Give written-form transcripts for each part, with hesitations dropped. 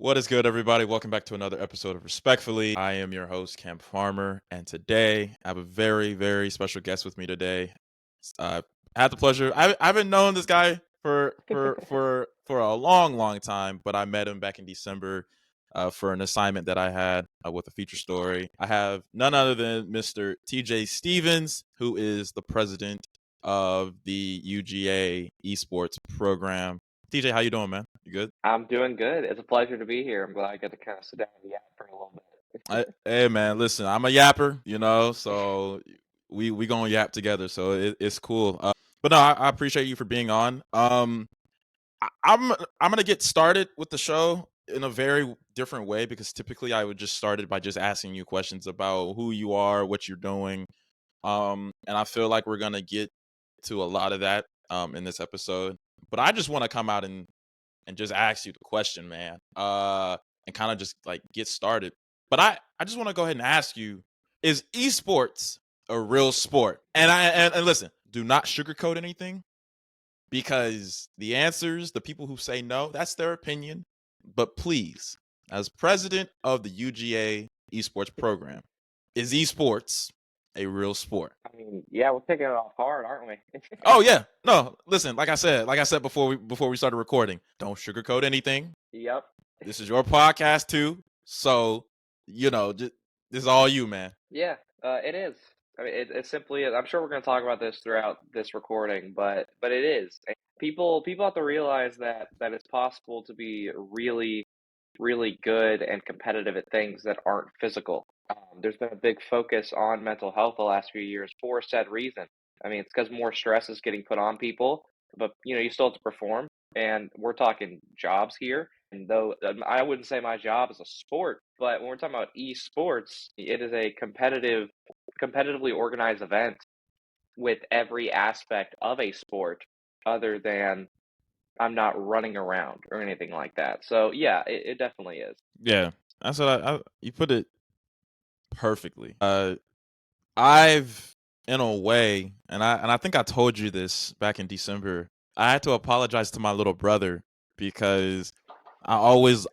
What is good, everybody? Welcome back to another episode of Respectfully. I am your host, Cam Farmer, and today I have a very, very special guest with me today. I had the pleasure. I haven't known this guy for a long, long time, but I met him back in December for an assignment that I had with a feature story. I have none other than Mr. TJ Stevens, who is the president of the UGA Esports program. TJ, how you doing, man? You good? I'm doing good. It's a pleasure to be here. I'm glad I get to kind of sit down and yap for a little Hey man, listen, I'm a yapper, so we gonna yap together, so it's cool. But no, I appreciate you for being on. I'm gonna get started with the show in a very different way because typically I would just start it by just asking you questions about who you are, what you're doing, and I feel like we're gonna get to a lot of that in this episode. But I just want to come out and just ask you the question, man. And kind of just like get started. But I just want to go ahead and ask you: is esports a real sport? And listen, do not sugarcoat anything because the answers, the people who say no, that's their opinion. But please, as president of the UGA Esports program, is esports a real sport? bit. I mean, yeah, we're kicking it off hard, aren't we? Oh yeah, no. Listen, like I said before we started recording, don't sugarcoat anything. Yep. This is your podcast too, so this is all you, man. Yeah, it is. I mean, it simply is. I'm sure we're going to talk about this throughout this recording, but it is. And people have to realize that it's possible to be really good and competitive at things that aren't physical. There's been a big focus on mental health the last few years for said reason. I mean, it's because more stress is getting put on people, but you still have to perform. And we're talking jobs here. And though I wouldn't say my job is a sport, but when we're talking about esports, it is a competitively organized event with every aspect of a sport other than I'm not running around or anything like that. So yeah, it definitely is. Yeah, that's what you put it perfectly. I've in a way, and I think I told you this back in December. I had to apologize to my little brother because I always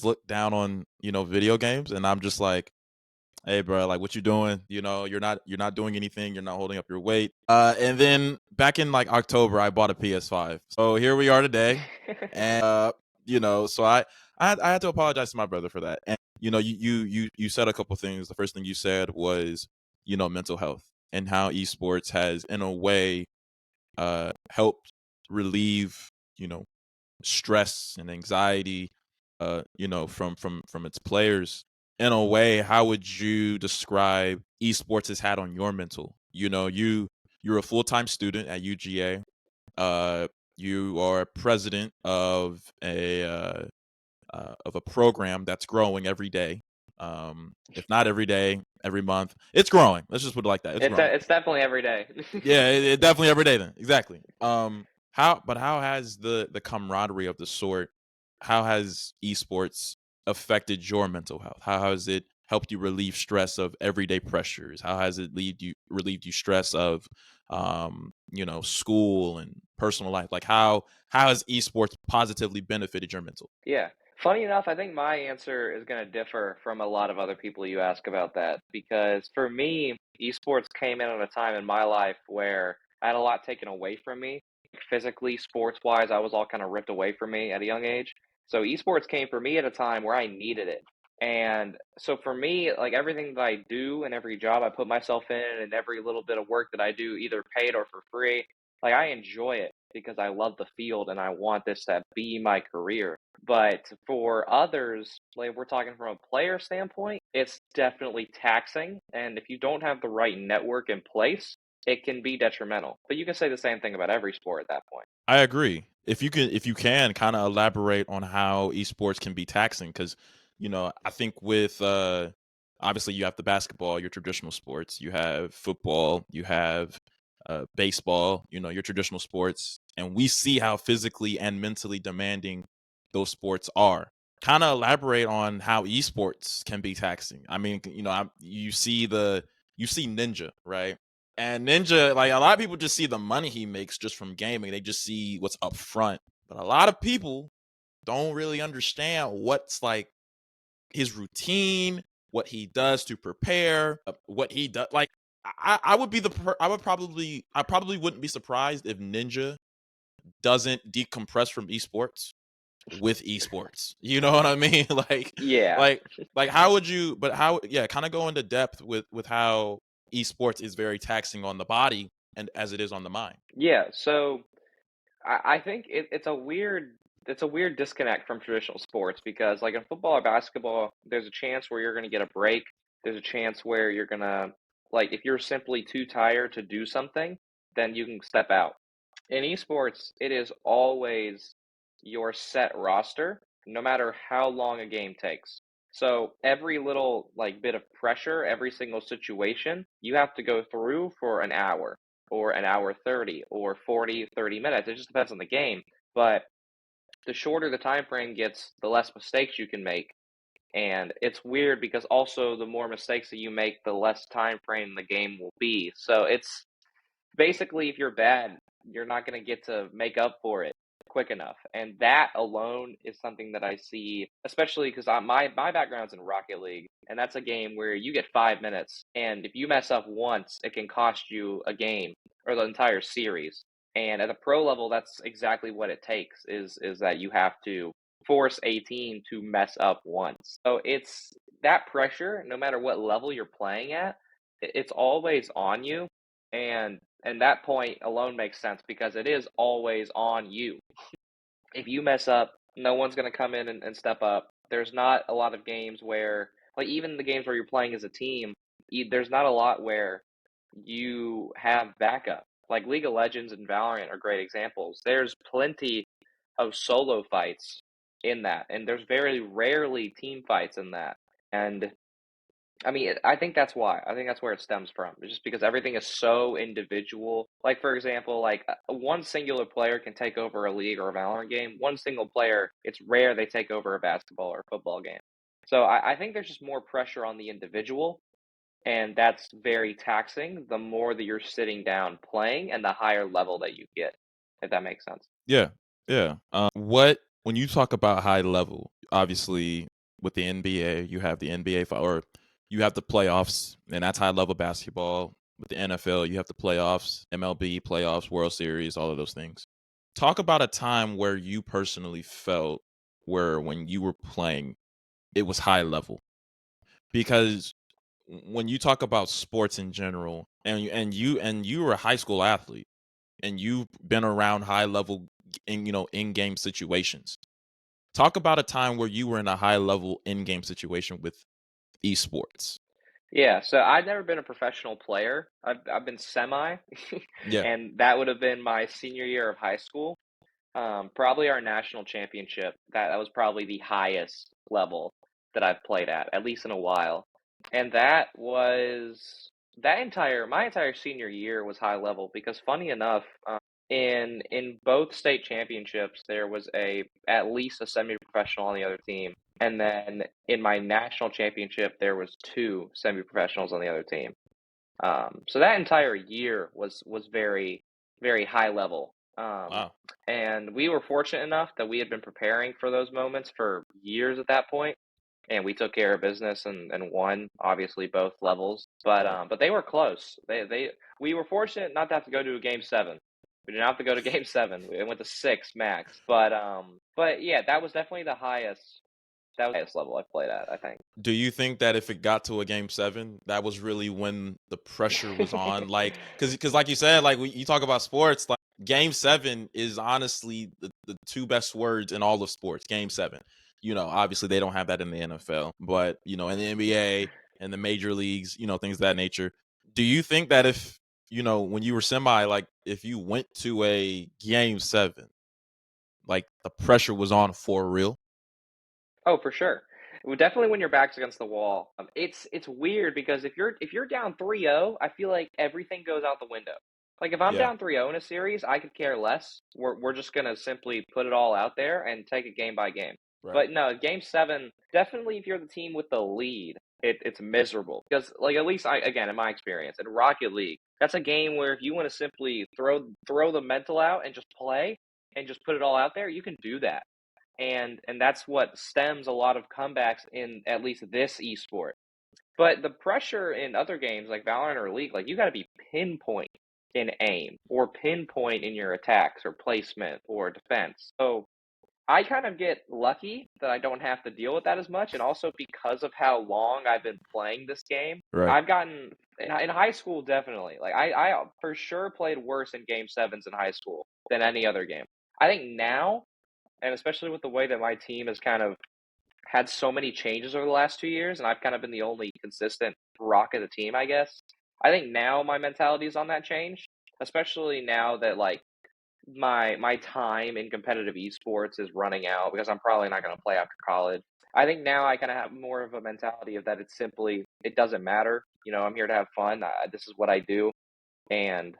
look down on video games, and I'm just like, hey bro, like what you doing? You're not doing anything, you're not holding up your weight. And then back in like October I bought a PS5, so here we are today. And so I had to apologize to my brother for that. And you said a couple things. The first thing you said was mental health and how esports has in a way helped relieve stress and anxiety from its players. In a way, how would you describe esports has had on your mental? You're a full-time student at UGA. You are president of a program that's growing every day. If not every day, every month, it's growing. Let's just put it like that. It's growing. It's definitely every day. Yeah, it definitely every day then. Exactly. How has the camaraderie of the sort, how has esports affected your mental health? How has it helped you relieve stress of everyday pressures? How has it relieved you stress of school and personal life? Like how has esports positively benefited your mental? Yeah. Funny enough, I think my answer is going to differ from a lot of other people you ask about that because for me, esports came in at a time in my life where I had a lot taken away from me. Physically, sports wise, I was all kind of ripped away from me at a young age. So esports came for me at a time where I needed it. And so for me, like everything that I do and every job I put myself in and every little bit of work that I do, either paid or for free, like I enjoy it because I love the field and I want this to be my career. But for others, like we're talking from a player standpoint, it's definitely taxing. And if you don't have the right network in place, it can be detrimental. But you can say the same thing about every sport at that point. I agree. If you can kind of elaborate on how esports can be taxing, because I think with obviously you have the basketball, your traditional sports, you have football, you have baseball, your traditional sports, and we see how physically and mentally demanding those sports are. Kind of elaborate on how esports can be taxing. I mean, you see Ninja, right? And Ninja, like a lot of people just see the money he makes just from gaming. They just see what's up front. But a lot of people don't really understand what's like his routine, what he does to prepare, what he does. Like I would be I probably wouldn't be surprised if Ninja doesn't decompress from esports with esports. You know what I mean? Yeah. Like how would you? But how? Yeah, kind of go into depth with how esports is very taxing on the body and as it is on the mind. Yeah, so I think it's a weird disconnect from traditional sports because like in football or basketball, there's a chance where you're gonna get a break. There's a chance where you're gonna like if you're simply too tired to do something, then you can step out. In esports, it is always your set roster, no matter how long a game takes. So every little like bit of pressure, every single situation, you have to go through for an hour or an hour 30 or 40, 30 minutes. It just depends on the game. But the shorter the time frame gets, the less mistakes you can make. And it's weird because also the more mistakes that you make, the less time frame the game will be. So it's basically, if you're bad, you're not going to get to make up for it quick enough. And that alone is something that I see, especially because my background's in Rocket League, and that's a game where you get 5 minutes, and if you mess up once, it can cost you a game or the entire series. And at the pro level, that's exactly what it takes is that you have to force a team to mess up once. So it's that pressure, no matter what level you're playing at, it's always on you. And that point alone makes sense because it is always on you. If you mess up, no one's going to come in and step up. There's not a lot of games where, like, even the games where you're playing as a team, there's not a lot where you have backup. Like League of Legends and Valorant are great examples. There's plenty of solo fights in that, and there's very rarely team fights in that. And I mean, I think that's why. I think that's where it stems from. It's just because everything is so individual. Like, for example, like one singular player can take over a league or a Valorant game. One single player, it's rare they take over a basketball or football game. So I think there's just more pressure on the individual, and that's very taxing the more that you're sitting down playing and the higher level that you get, if that makes sense. Yeah, yeah. What when you talk about high level, obviously with the NBA, you have the NBA or you have the playoffs, and that's high level basketball. With the NFL, you have the playoffs, MLB playoffs, World Series, all of those things. Talk about a time where you personally felt where when you were playing, it was high level. Because when you talk about sports in general, and you were a high school athlete, and you've been around high level in game situations. Talk about a time where you were in a high level in game situation with esports. Yeah, so I've never been a professional player. I've been semi, Yeah. and that would have been my senior year of high school. Probably our national championship. That was probably the highest level that I've played at least in a while. And that was that entire my entire senior year was high level because funny enough, in both state championships there was a at least a semi-professional on the other team. And then in my national championship there was two semi-professionals on the other team. So that entire year was very, very high level. Wow. And we were fortunate enough that we had been preparing for those moments for years at that point, and we took care of business and won obviously both levels. Right. But they were close. They we were fortunate not to have to go to a game seven. We didn't have to go to game seven. We went to six max. But yeah, that was definitely the highest. That was the highest level I played at, I think. Do you think that if it got to a game 7, that was really when the pressure was on? Like, because like you said, like you talk about sports, like game 7 is honestly the two best words in all of sports. Game 7. Obviously they don't have that in the NFL, but in the NBA and the major leagues, things of that nature. Do you think that if when you were semi, like if you went to a game 7, like the pressure was on for real? Oh, for sure. Well, definitely when your back's against the wall. It's weird because if you're down 3-0, I feel like everything goes out the window. Like if I'm Yeah. down 3-0 in a series, I could care less. We're just gonna simply put it all out there and take it game by game. Right. But no, game seven, definitely if you're the team with the lead, it's miserable. Because like at least I again in my experience in Rocket League, that's a game where if you want to simply throw the mental out and just play and just put it all out there, you can do that and that's what stems a lot of comebacks in at least this esport. But the pressure in other games like Valorant or League, like you got to be pinpoint in aim or pinpoint in your attacks or placement or defense. So I kind of get lucky that I don't have to deal with that as much, and also because of how long I've been playing this game, Right. I've gotten in high school definitely. Like I for sure played worse in game sevens in high school than any other game. I think now, and especially with the way that my team has kind of had so many changes over the last 2 years, and I've kind of been the only consistent rock of the team, I guess. I think now my mentality is on that change, especially now that like my time in competitive esports is running out because I'm probably not going to play after college. I think now I kind of have more of a mentality of that it's simply it doesn't matter. You know, I'm here to have fun. This is what I do, and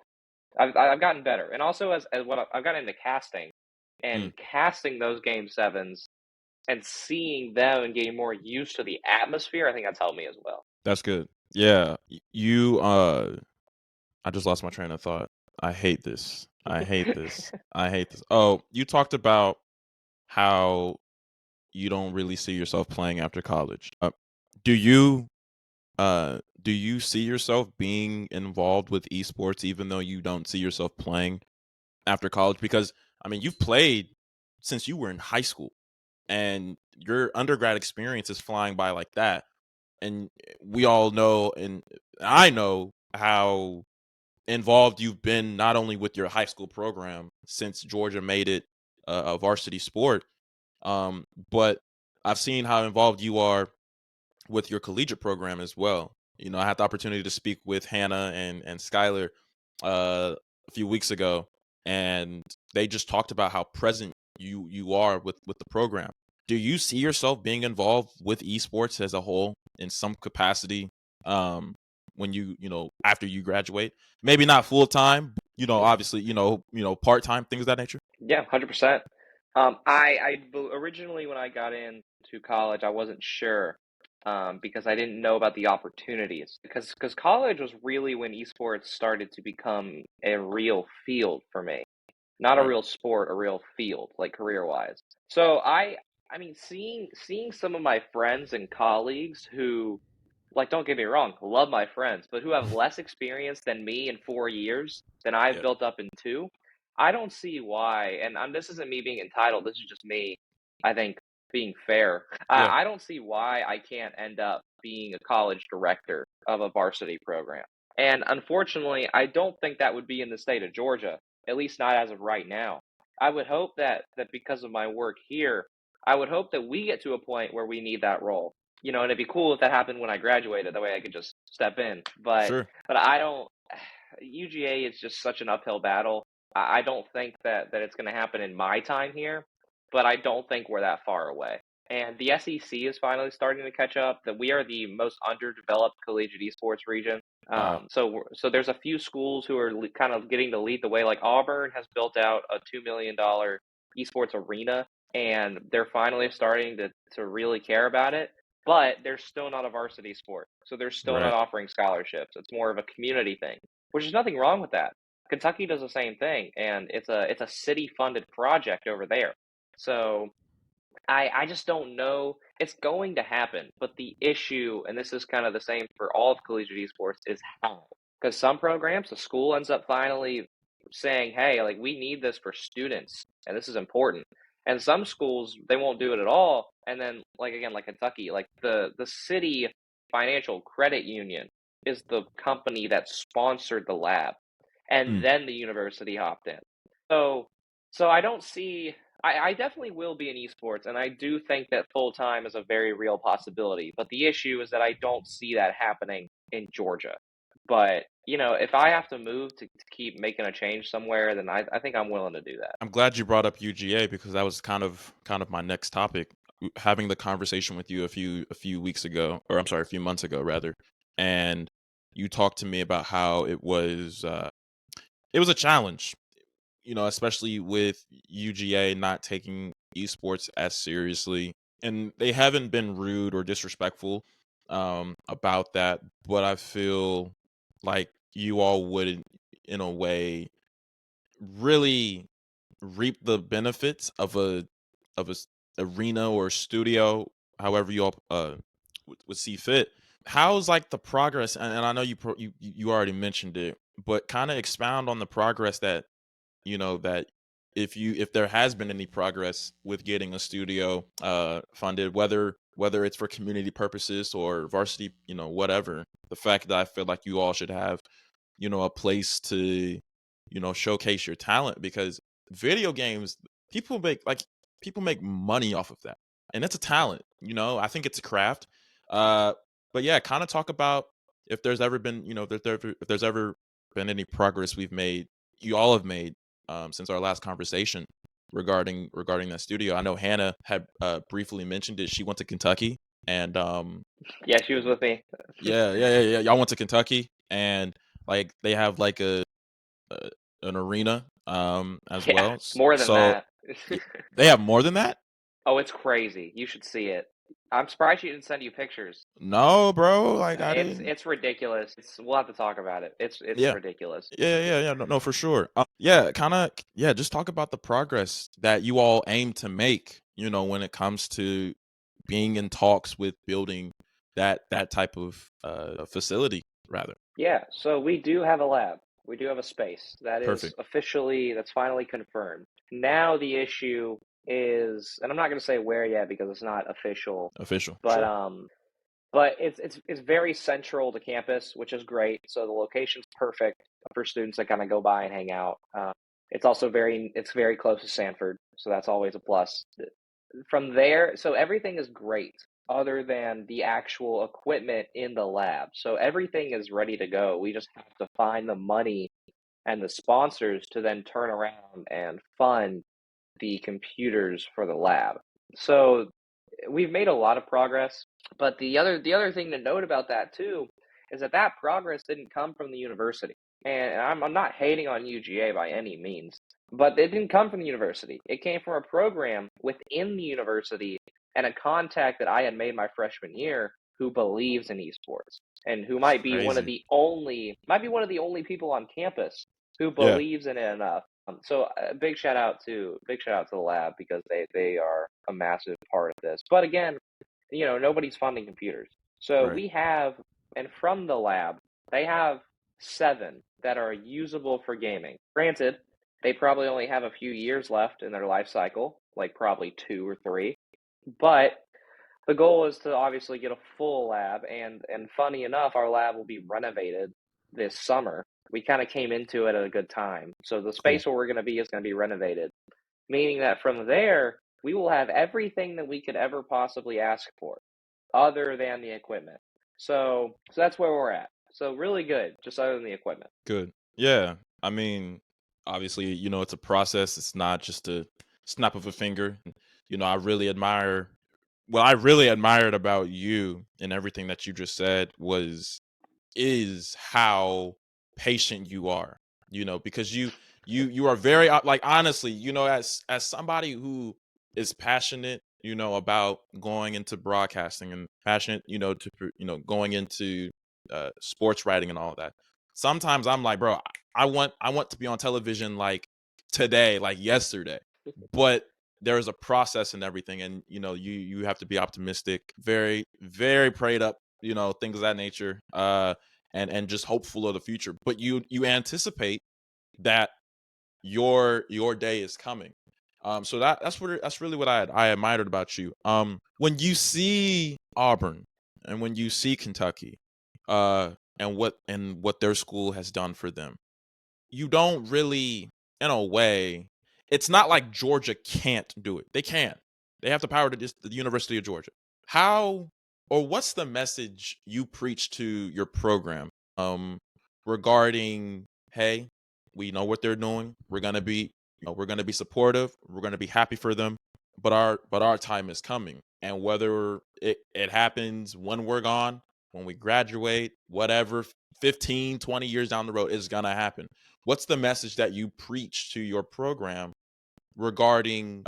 I've gotten better. And also as what I've gotten into casting Mm, and casting those game sevens and seeing them and getting more used to the atmosphere. I think that's helped me as well. that's good. Yeah. You I just lost my train of thought. I hate this. I hate this. I hate this. Oh, you talked about how you don't really see yourself playing after college. Do you do you see yourself being involved with esports even though you don't see yourself playing after college? Because I mean, you've played since you were in high school and your undergrad experience is flying by like that. And we all know and I know how involved you've been not only with your high school program since Georgia made it a varsity sport, but I've seen how involved you are with your collegiate program as well. You know, I had the opportunity to speak with Hannah and Skylar a few weeks ago, and they just talked about how present you are with the program. Do you see yourself being involved with esports as a whole in some capacity? When you know after you graduate, maybe not full time. You know, obviously, part time things of that nature. Yeah, 100%. Originally when I got into college, I wasn't sure because I didn't know about the opportunities. Because college was really when esports started to become a real field for me, not a Right. real sport, a real field, like career wise. So I mean, seeing some of my friends and colleagues who like, don't get me wrong, love my friends, but who have less experience than me in 4 years than I've Yeah. built up in 2, I don't see why, and, this isn't me being entitled, this is just me, I think, being fair. Yeah. I don't see why I can't end up being a college director of a varsity program, and unfortunately, I don't think that would be in the state of Georgia, at least not as of right now. I would hope that because of my work here, I would hope that we get to a point where we need that role. You know, and it'd be cool if that happened when I graduated. That way I could just step in. Sure. But I don't. UGA is just such an uphill battle. I don't think that it's going to happen in my time here, but I don't think we're that far away. And the SEC is finally starting to catch up. That we are the most underdeveloped collegiate esports region. Wow. So there's a few schools who are kind of getting to lead the way. Like Auburn has built out a $2 million esports arena, and they're finally starting to really care about it, but they're still not a varsity sport. So they're still not Right. offering scholarships. It's more of a community thing, which is nothing wrong with that. Kentucky does the same thing, and it's a city funded project over there. So I just don't know. It's going to happen, but the issue, and this is kind of the same for all of collegiate esports, is how. Because some programs, the school ends up finally saying, "Hey, like we need this for students, and this is important." And some schools they won't do it at all. And then, like again, like Kentucky, like the city financial credit union is the company that sponsored the lab, and Mm. then the university hopped in. So, so I don't see I definitely will be in esports, and I do think that full time is a very real possibility. But the issue is that I don't see that happening in Georgia. But you know, if I have to move to keep making a change somewhere, then I think I'm willing to do that. I'm glad you brought up UGA because that was kind of my next topic. Having the conversation with you a few weeks ago, or I'm sorry, a few months ago rather, and you talked to me about how it was a challenge, especially with UGA not taking esports as seriously, and they haven't been rude or disrespectful about that, but I feel like you all would, in a way, really reap the benefits of a arena or studio, however you all would see fit. How's like the progress? And I know you already mentioned it, but kind of expound on the progress that that if there has been any progress with getting a studio funded, whether it's for community purposes or varsity, whatever. The fact that I feel like you all should have a place to showcase your talent, because video games, people make like people make money off of that, and it's a talent. I think it's a craft. uh but yeah, kind of talk about if there's ever been if there's ever been any progress you all have made since our last conversation regarding that studio. I know Hannah had briefly mentioned it. She went to Kentucky, and Yeah, she was with me. yeah. Y'all went to Kentucky, and like they have like a an arena as Yeah, well. more than So that. they have more than that. Oh, it's crazy. You should see it. I'm surprised she didn't send you pictures. No, bro. Like I didn't. It's ridiculous. We'll have to talk about it. It's Yeah, ridiculous. yeah. No, for sure. Yeah, kind of. Yeah, just talk about the progress that you all aim to make. When it comes to being in talks with building that type of facility, rather. Yeah, so we do have a lab. We do have a space. Perfect. That's finally confirmed. Now the issue is, and I'm not going to say where yet because it's not official, Official. but Sure. um, but it's very central to campus, which is great. So the location's perfect for students that kind of go by and hang out. It's very close to Sanford, so that's always a plus. From there, so everything is great other than the actual equipment in the lab. So everything is ready to go. We just have to find the money and the sponsors to then turn around and fund the computers for the lab. So we've made a lot of progress, but the other thing to note about that too is that that progress didn't come from the university. And I'm not hating on UGA by any means, but it didn't come from the university. It came from a program within the university and a contact that I had made my freshman year who believes in esports and who That's might be crazy. one of the only people on campus who Yeah. believes in it enough. So big shout out to the lab because they are a massive part of this. But again, nobody's funding computers. So Right. we have, and from the lab, they have 7 that are usable for gaming. Granted, they probably only have a few years left in their life cycle, like probably 2 or 3. But the goal is to obviously get a full lab, and funny enough, our lab will be renovated this summer. We kind of came into it at a good time. So the Cool. space where we're going to be is going to be renovated, meaning that from there, we will have everything that we could ever possibly ask for, other than the equipment. So that's where we're at. So really good, just other than the equipment. Good. Yeah. I mean, obviously, it's a process. It's not just a snap of a finger. I really admire what I really admired about you and everything that you just said is how patient you are. Because you are very like, honestly, as somebody who is passionate, about going into broadcasting, and passionate, going into sports writing and all of that. Sometimes I'm like, bro, I want to be on television like today, like yesterday. But there is a process and everything, and you have to be optimistic, very very prayed up, things of that nature, and just hopeful of the future. But you anticipate that your day is coming. So that's really what I admired about you. When you see Auburn and when you see Kentucky, and what their school has done for them, you don't really, in a way, it's not like Georgia can't do it. They can. They have the power to just the University of Georgia. How or what's the message you preach to your program um regarding, hey, we know what they're doing. We're gonna be supportive. We're gonna be happy for them. But our time is coming. And whether it happens when we're gone, when we graduate, whatever, 15, 20 years down the road, is gonna happen. What's the message that you preach to your program regarding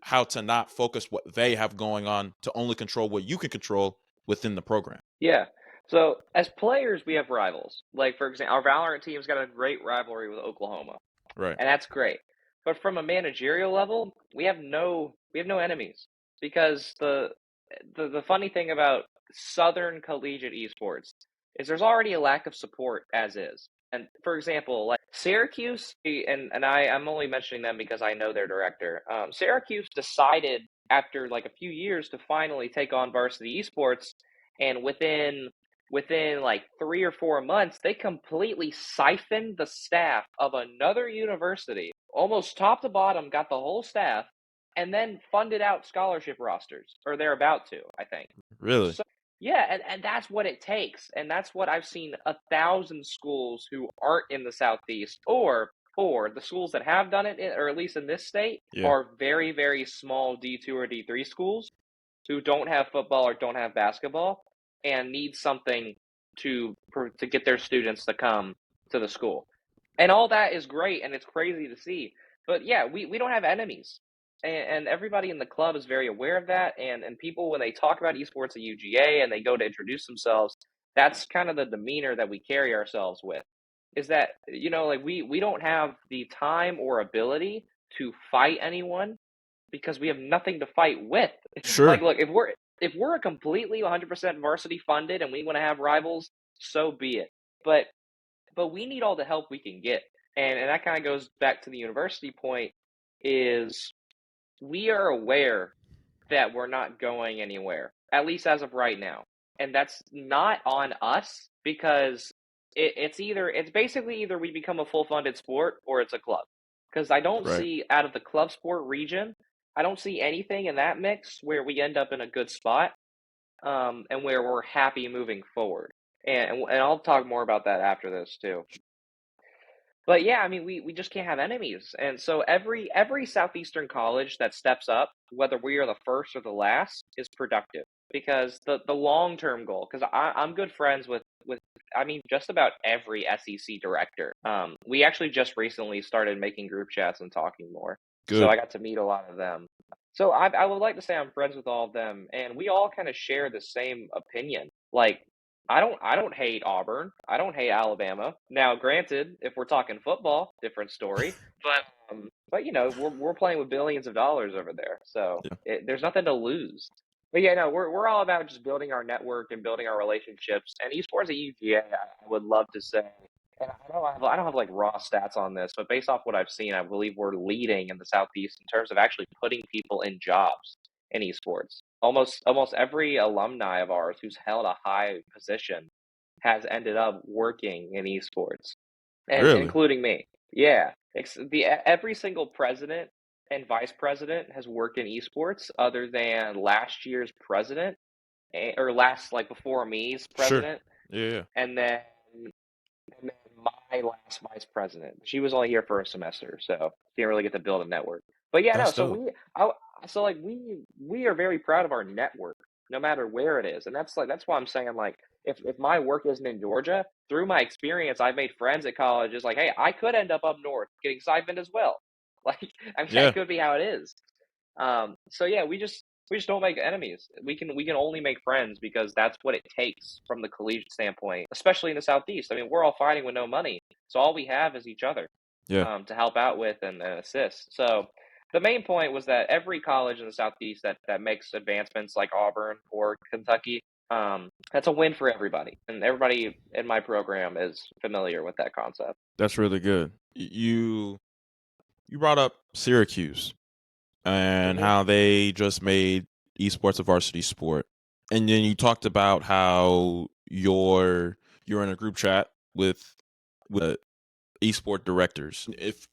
how to not focus what they have going on, to only control what you can control within the program? Yeah. So as players, we have rivals. Like for example, our Valorant team's got a great rivalry with Oklahoma, Right. and that's great. But from a managerial level, we have no enemies because the funny thing about Southern collegiate esports is there's already a lack of support as is. And for example, like Syracuse, I'm only mentioning them because I know their director. Syracuse decided after like a few years to finally take on varsity esports, and within like 3 or 4 months, they completely siphoned the staff of another university, almost top to bottom, got the whole staff, and then funded out scholarship rosters, or they're about to, I think. Really? So yeah, and that's what it takes, and that's what I've seen 1,000 schools who aren't in the Southeast, or the schools that have done it, or at least in this state, Yeah. are very, very small D2 or D3 schools who don't have football or don't have basketball and need something to get their students to come to the school. And all that is great and it's crazy to see. But yeah, we don't have enemies. And everybody in the club is very aware of that. And people, when they talk about esports at UGA and they go to introduce themselves, that's kind of the demeanor that we carry ourselves with. Is that, like we don't have the time or ability to fight anyone because we have nothing to fight with. Like, Sure. look, if we're a completely 100% varsity funded and we want to have rivals, so be it. But we need all the help we can get, and that kind of goes back to the university point. Is we are aware that we're not going anywhere, at least as of right now, and that's not on us because it's basically either we become a full funded sport or it's a club. Because I don't Right. see out of the club sport region, I don't see anything in that mix where we end up in a good spot, and where we're happy moving forward. And I'll talk more about that after this too. But yeah, I mean, we just can't have enemies, and so every southeastern college that steps up, whether we are the first or the last, is productive because the long term goal. Because I'm good friends with I mean just about every SEC director. We actually just recently started making group chats and talking more, so Good. I got to meet a lot of them. So I would like to say I'm friends with all of them, and we all kind of share the same opinion. Like I don't hate Auburn. I don't hate Alabama. Now, granted, if we're talking football, different story. But we're playing with billions of dollars over there, so Yeah. there's nothing to lose. But yeah, no, we're all about just building our network and building our relationships. And esports at UGA, I would love to say, and I don't have like raw stats on this, but based off what I've seen, I believe we're leading in the Southeast in terms of actually putting people in jobs in esports. Almost every alumni of ours who's held a high position has ended up working in esports, and Really? including me. Yeah, every single president and vice president has worked in esports, other than last year's president, or last like before me's Sure. president, Yeah, yeah. and then my last vice president. She was only here for a semester, so didn't really get to build a network. But yeah, no. That's So dope. we are very proud of our network, no matter where it is, and that's why I'm saying like if my work isn't in Georgia, through my experience, I've made friends at college. It's like, hey, I could end up north getting siphoned as well. Like, I mean, that Yeah. could be how it is. So yeah, we just don't make enemies. We can only make friends because that's what it takes from the collegiate standpoint, especially in the Southeast. I mean, we're all fighting with no money, so all we have is each other, Yeah. to help out with and assist. So the main point was that every college in the Southeast that makes advancements like Auburn or Kentucky, that's a win for everybody, and everybody in my program is familiar with that concept. That's really good. You brought up Syracuse and Hmm. how they just made esports a varsity sport. And then you talked about how you're in a group chat with esport directors. If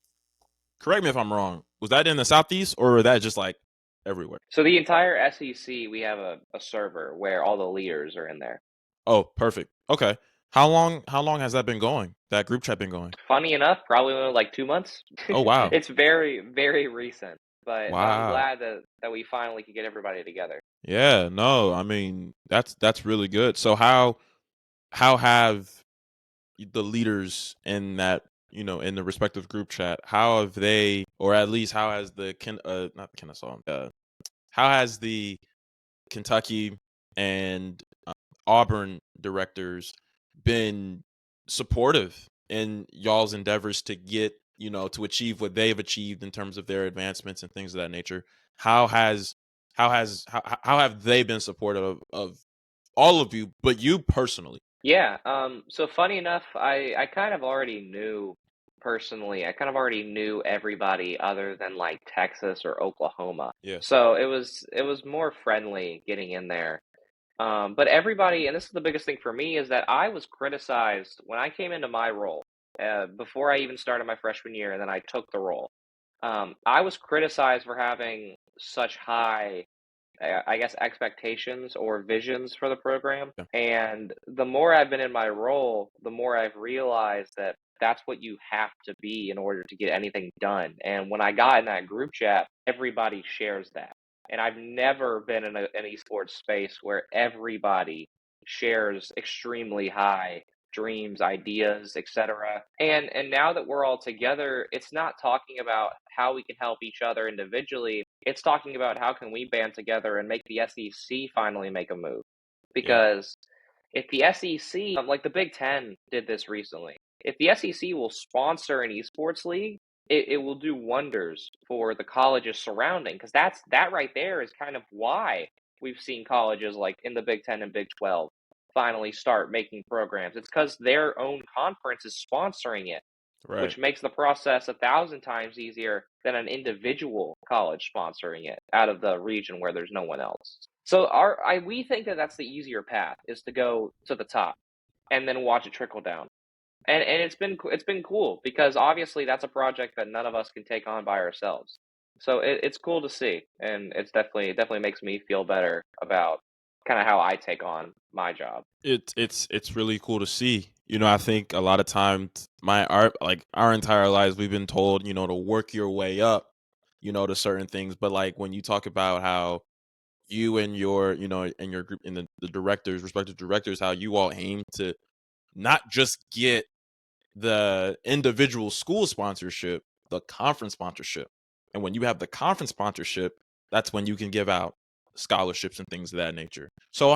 correct me if I'm wrong, was that in the southeast or was that just like everywhere? So the entire SEC, we have a server where all the leaders are in there. Oh, perfect. Okay. How long has that been going? That group chat been going? Funny enough, probably only like 2 months. Oh wow. It's very, very recent, but I'm Wow. glad that we finally could get everybody together. Yeah, no, I mean that's really good. So how have the leaders in that in the respective group chat, how have they, or at least how has the not the Kennesaw, how has the Kentucky and Auburn directors been supportive in y'all's endeavors to get to achieve what they've achieved in terms of their advancements and things of that nature. How has how have they been supportive of all of you, but you personally? Yeah, so funny enough, I kind of already knew personally, I kind of already knew everybody other than like Texas or Oklahoma. Yeah, So it was more friendly getting in there. But everybody, and this is the biggest thing for me, is that I was criticized when I came into my role, before I even started my freshman year, and then I took the role. I was criticized for having such high, I guess, expectations or visions for the program. yeah, And the more I've been in my role, the more I've realized that that's what you have to be in order to get anything done. And when I got in that group chat, everybody shares that. And I've never been in an esports space where everybody shares extremely high dreams, ideas, etc. And now that we're all together, it's not talking about how we can help each other individually. It's talking about how can we band together and make the SEC finally make a move. yeah, Because if the SEC, like the Big Ten did this recently, if the SEC will sponsor an esports league, it will do wonders for the colleges surrounding. Because that right there is kind of why we've seen colleges like in the Big Ten and Big 12 finally start making programs. It's because their own conference is sponsoring it, right. which makes the process 1,000 times easier than an individual college sponsoring it out of the region where there's no one else. So we think that that's the easier path is to go to the top and then watch it trickle down. And it's been cool because obviously that's a project that none of us can take on by ourselves. So it's cool to see, and it definitely makes me feel better about kind of how I take on my job. It's really cool to see. I think a lot of times our entire lives we've been told, to work your way up, to certain things. But like when you talk about how you and your group and the directors, respective directors, how you all aim to not just get the individual school sponsorship, the conference sponsorship. And when you have the conference sponsorship, that's when you can give out scholarships and things of that nature. So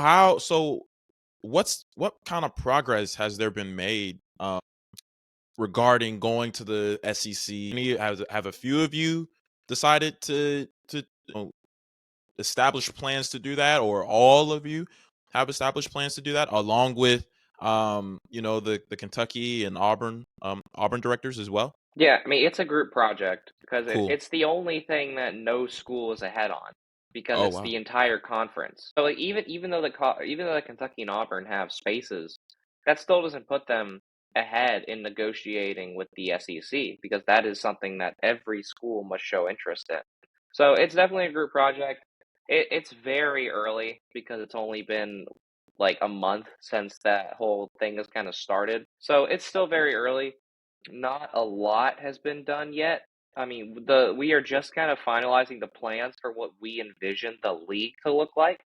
what kind of progress has there been made regarding going to the SEC? Have a few of you decided to establish plans to do that, or all of you have established plans to do that, along with the Kentucky and Auburn directors as well? Yeah, I mean, it's a group project because it, Cool. it's the only thing that no school is ahead on because Oh it's wow. the entire conference. So like even though the Kentucky and Auburn have spaces, that still doesn't put them ahead in negotiating with the SEC because that is something that every school must show interest in. So it's definitely a group project. It's very early because it's only been like a month since that whole thing has kind of started. So it's still very early. Not a lot has been done yet. I mean, the we are just kind of finalizing the plans for what we envision the league to look like.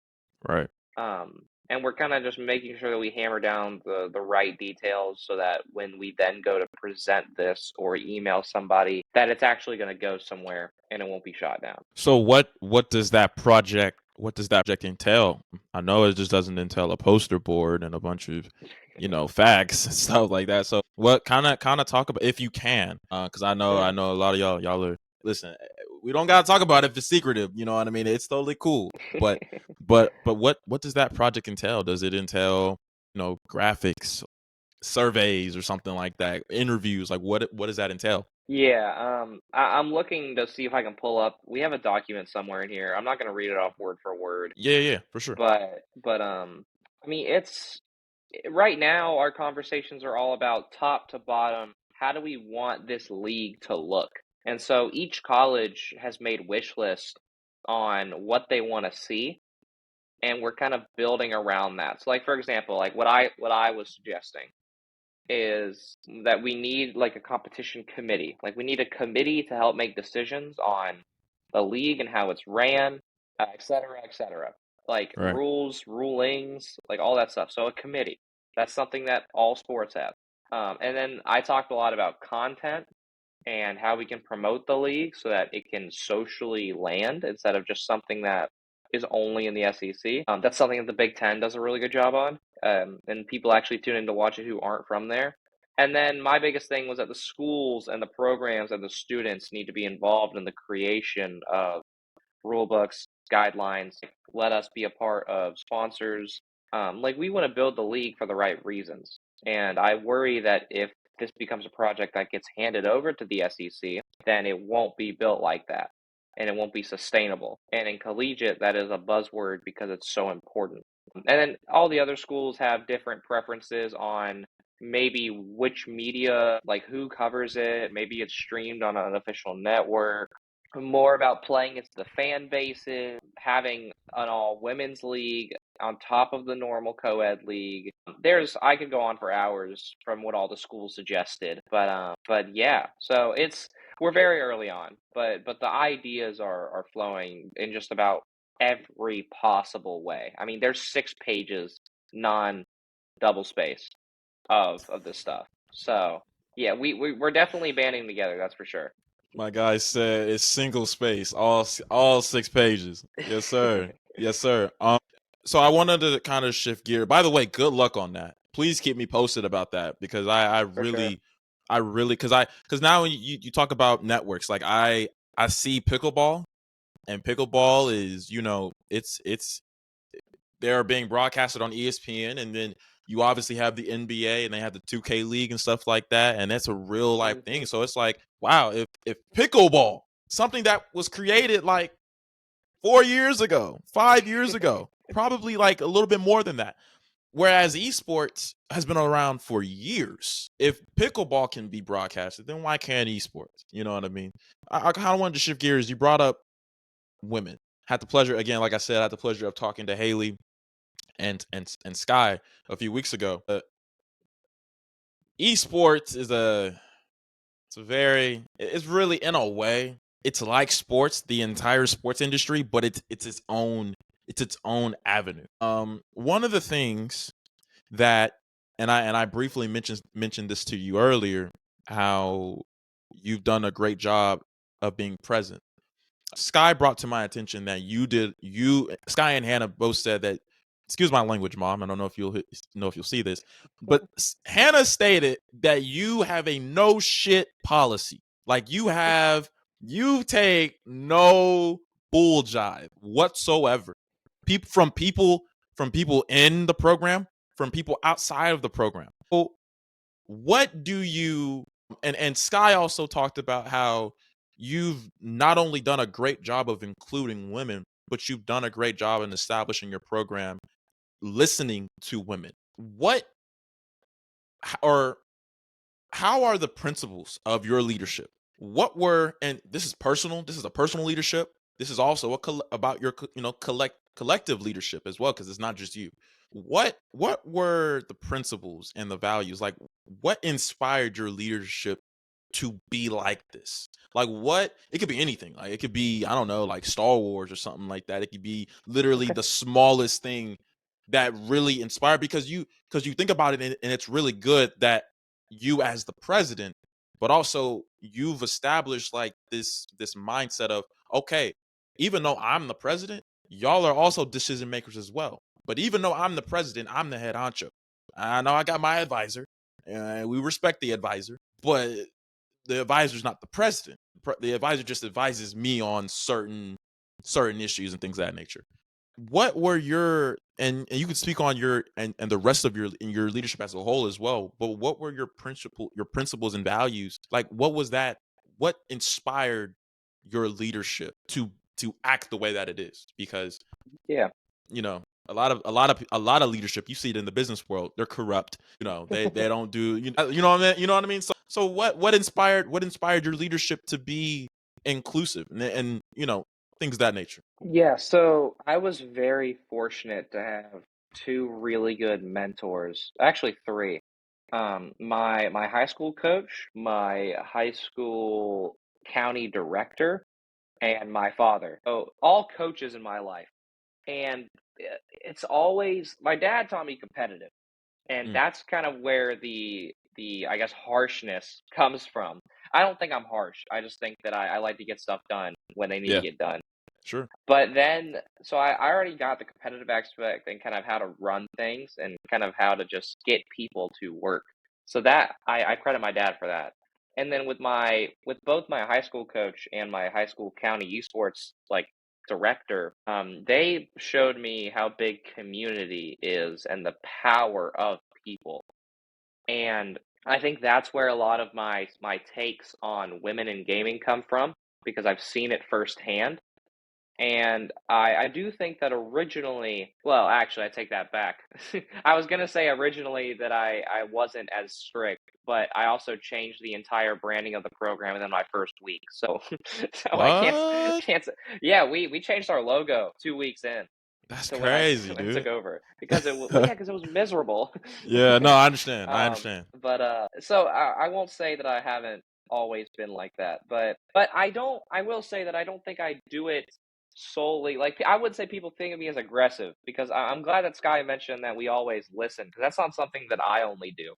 Right. And we're kind of just making sure that we hammer down the right details so that when we then go to present this or email somebody, that it's actually going to go somewhere and it won't be shot down. So what does that project entail? I know it just doesn't entail a poster board and a bunch of facts and stuff like that. So what kind of talk about, if you can, because I Sure. know a lot of y'all are, listen. We don't gotta talk about it if it's secretive. You know what I mean? It's totally cool. But what does that project entail? Does it entail graphics, surveys, or something like that? Interviews? Like what does that entail? Yeah, I'm looking to see if I can pull up. We have a document somewhere in here. I'm not going to read it off word for word, Yeah, yeah, for sure. but I mean, right now our conversations are all about top to bottom. How do we want this league to look? And so each college has made wish lists on what they want to see, and we're kind of building around that. So, like for example, like what I was suggesting is that we need like a competition committee. Like we need a committee to help make decisions on the league and how it's ran, et cetera, et cetera. Like Right. rules, rulings, like all that stuff. So a committee. That's something that all sports have. And then I talked a lot about content and how we can promote the league so that it can socially land instead of just something that is only in the SEC. That's something that the Big Ten does a really good job on, and people actually tune in to watch it who aren't from there. And then my biggest thing was that the schools and the programs and the students need to be involved in the creation of rule books, guidelines. Let us be a part of sponsors. Like we want to build the league for the right reasons. And I worry that if this becomes a project that gets handed over to the SEC, then it won't be built like that and it won't be sustainable. And in collegiate, that is a buzzword because it's so important. And then all the other schools have different preferences on maybe which media, like who covers it. Maybe it's streamed on an official network, more about playing into the fan bases, having an all women's league on top of the normal co-ed league. I could go on for hours from what all the schools suggested, but yeah. So we're very early on, but the ideas are flowing in just about every possible way. I mean, there's 6 pages non double spaced of this stuff. So yeah, we're definitely banding together. That's for sure. My guy said it's single space, all 6 pages. Yes, sir. Yes, sir. So I wanted to kind of shift gear. By the way, good luck on that. Please keep me posted about that because For sure. I really, because now when you talk about networks, like I see pickleball, and pickleball is it's they're being broadcasted on ESPN, and then you obviously have the NBA and they have the 2K league and stuff like that, and that's a real life Hmm. thing. So it's like, wow, if pickleball, something that was created like 4 years ago, 5 years ago, probably like a little bit more than that. Whereas esports has been around for years. If pickleball can be broadcasted, then why can't esports? You know what I mean? I kind of wanted to shift gears. You brought up women. Had the pleasure again, like I said, I had the pleasure of talking to Haley and Sky a few weeks ago. Esports is it's really in a way it's like sports, the entire sports industry, but it's its own avenue. One of the things that and I briefly mentioned this to you earlier, how you've done a great job of being present. Sky brought to my attention that you Sky and Hannah both said that, excuse my language, mom, I don't know if you'll know if you'll see this, but Hannah stated that you have a no shit policy. Like you take no bull jive whatsoever. People from people in the program, from people outside of the program. So what do you and Sky also talked about how you've not only done a great job of including women, but you've done a great job in establishing your program listening to women. What or how are the principles of your leadership? What were, and this is personal, this is a personal leadership. This is also about your collective leadership as well, because it's not just you. What were the principles and the values, like what inspired your leadership to be like this? Like what, it could be anything. Like it could be, I don't know, like Star Wars or something like that. It could be literally the smallest thing that really inspired, because you think about it, and it's really good that you as the president, but also you've established like this mindset of, okay, even though I'm the president, y'all are also decision makers as well. But even though I'm the president, I'm the head honcho. I know I got my advisor, and we respect the advisor, but the advisor's not the president. The advisor just advises me on certain issues and things of that nature. What were your, and you could speak on your and the rest of your leadership as a whole as well, but what were your principles and values? Like what inspired your leadership to act the way that it is? Because Yeah. you know a lot of leadership, you see it in the business world, they're corrupt. They don't do, you know what I mean, so what inspired your leadership to be inclusive and things of that nature. Yeah, so I was very fortunate to have two really good mentors. Actually, three. My high school coach, my high school county director, and my father. So all coaches in my life. And it's always my dad taught me competitive. And Mm, that's kind of where the I guess harshness comes from. I don't think I'm harsh. I just think that I like to get stuff done when they need to yeah, get done. sure. But then, so I already got the competitive aspect and kind of how to run things and kind of how to just get people to work. So that I credit my dad for that. And then with both my high school coach and my high school county esports like director, they showed me how big community is and the power of people. And I think that's where a lot of my takes on women in gaming come from because I've seen it firsthand. And I do think that originally, well, actually, I take that back. I was gonna say originally that I wasn't as strict, but I also changed the entire branding of the program within my first week. So, so I What? can't. Yeah, we changed our logo 2 weeks in That's to when I crazy, when I took dude. over because well, yeah, because it was miserable. Yeah, no, I understand. I um, understand. so I won't say that I haven't always been like that, but I don't. I will say that I don't think I do it solely like I would say people think of me as aggressive because I'm glad that Sky mentioned that we always listen because that's not something that I only do.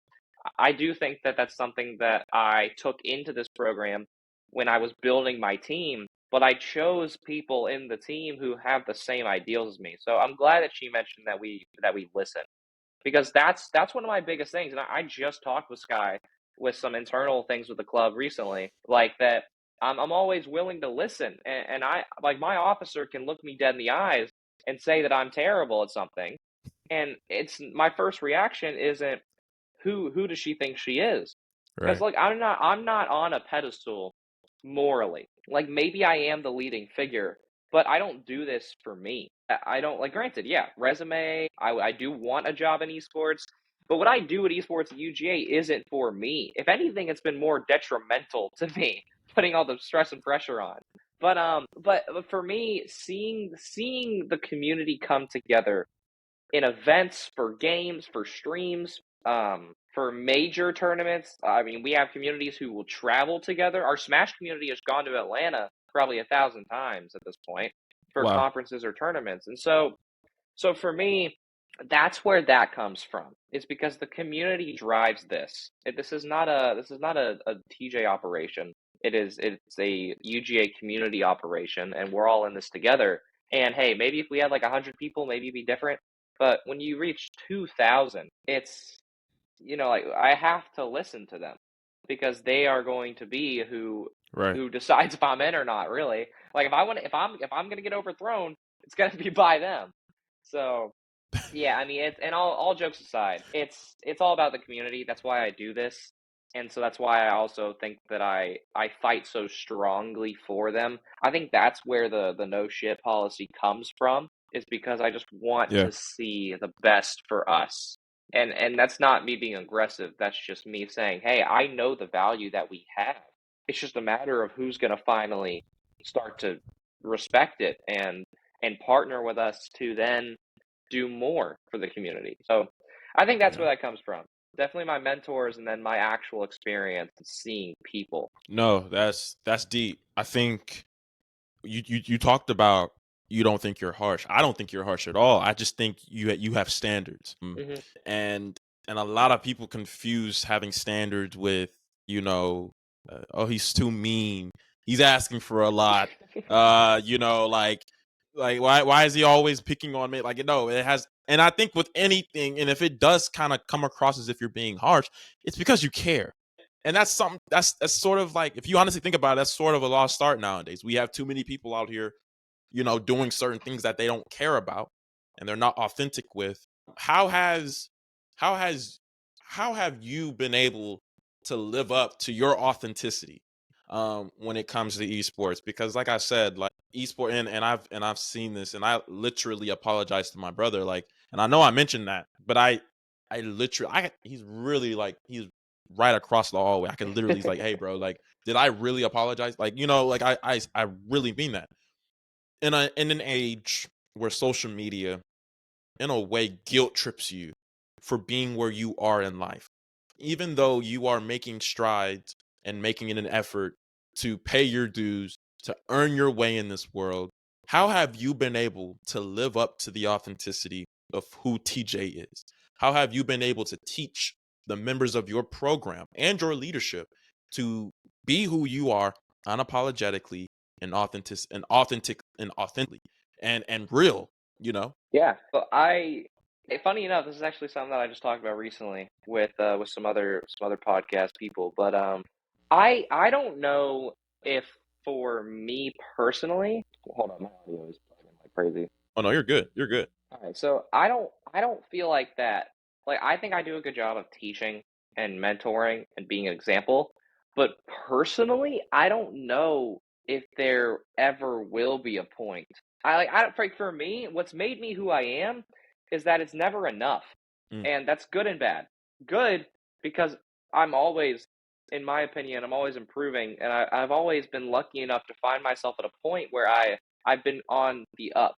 I do think that that's something that I took into this program when I was building my team, but I chose people in the team who have the same ideals as me. So I'm glad that she mentioned that we listen because that's one of my biggest things. And I just talked with Sky with some internal things with the club recently, like that. I'm always willing to listen, and I like my officer can look me dead in the eyes and say that I'm terrible at something, and it's my first reaction isn't who does she think she is? Because Right. like I'm not on a pedestal morally. Like maybe I am the leading figure, but I don't do this for me. I don't like granted, yeah, resume, I do want a job in esports, but what I do at esports at UGA isn't for me. If anything, it's been more detrimental to me, putting all the stress and pressure on. But for me, seeing the community come together in events, for games, for streams, for major tournaments. I mean, we have communities who will travel together. Our Smash community has gone to Atlanta probably 1,000 times at this point for Wow. conferences or tournaments. And so for me, that's where that comes from. It's because the community drives this. This is not a TJ operation. It's a UGA community operation, and we're all in this together. And hey, maybe if we had like 100 people, maybe it'd be different. But when you reach 2,000, it's like I have to listen to them because they are going to be Right. who decides if I'm in or not. Really, like if I'm gonna get overthrown, it's gonna be by them. So yeah, I mean, it's and all jokes aside, it's all about the community. That's why I do this, and so that's why I also think that I fight so strongly for them. I think that's where the no shit policy comes from, is because I just want Yeah. to see the best for us. And that's not me being aggressive. That's just me saying, hey, I know the value that we have. It's just a matter of who's going to finally start to respect it and partner with us to then do more for the community. So I think that's Yeah. where that comes from. Definitely my mentors and then my actual experience seeing people. No, that's deep. I think you talked about you don't think you're harsh. I don't think you're harsh at all. I just think you have standards. Hmm. And a lot of people confuse having standards with, you know, oh, he's too mean. He's asking for a lot. Like why is he always picking on me? Like no, it has and I think with anything, and if it does kind of come across as if you're being harsh, it's because you care. And that's something that's sort of like if you honestly think about it, that's sort of a lost start nowadays. We have too many people out here, doing certain things that they don't care about and they're not authentic with. How has how has how have you been able to live up to your authenticity when it comes to esports? Because like I said, like esport and I've seen this and I literally apologize to my brother, like, and I know I mentioned that, but I literally he's really like he's right across the hallway. I could literally he's like, hey bro, like did I really apologize? Like, like I really mean that. In an age where social media in a way guilt trips you for being where you are in life, even though you are making strides and making an effort to pay your dues, to earn your way in this world, how have you been able to live up to the authenticity of who TJ is? How have you been able to teach the members of your program and your leadership to be who you are unapologetically and authentically and real, you know? Yeah. So Funny enough, this is actually something that I just talked about recently with some other podcast people. But I don't know if for me personally, hold on, my audio is bugging like crazy. Oh no, you're good. You're good. All right, so I don't feel like that. Like I think I do a good job of teaching and mentoring and being an example, but personally, I don't know if there ever will be a point. I don't like for me, what's made me who I am is that it's never enough. Mm, And that's good and bad. Good because I'm always, in my opinion, I'm always improving, and I've always been lucky enough to find myself at a point where I've been on the up.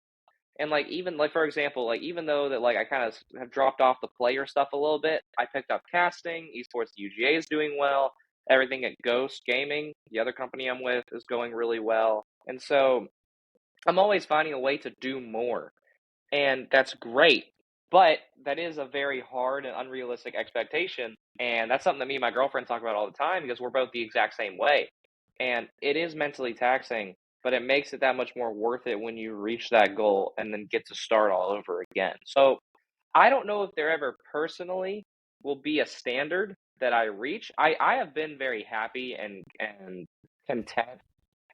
And, like, even, like, for example, like, even though that, like, I kinda have dropped off the player stuff a little bit, I picked up casting, esports UGA is doing well, everything at Ghost Gaming, the other company I'm with, is going really well, and so, I'm always finding a way to do more, and that's great, but that is a very hard and unrealistic expectation, and that's something that me and my girlfriend talk about all the time because we're both the exact same way, and it is mentally taxing, but it makes it that much more worth it when you reach that goal and then get to start all over again. So, I don't know if there ever personally will be a standard that I reach. I have been very happy and content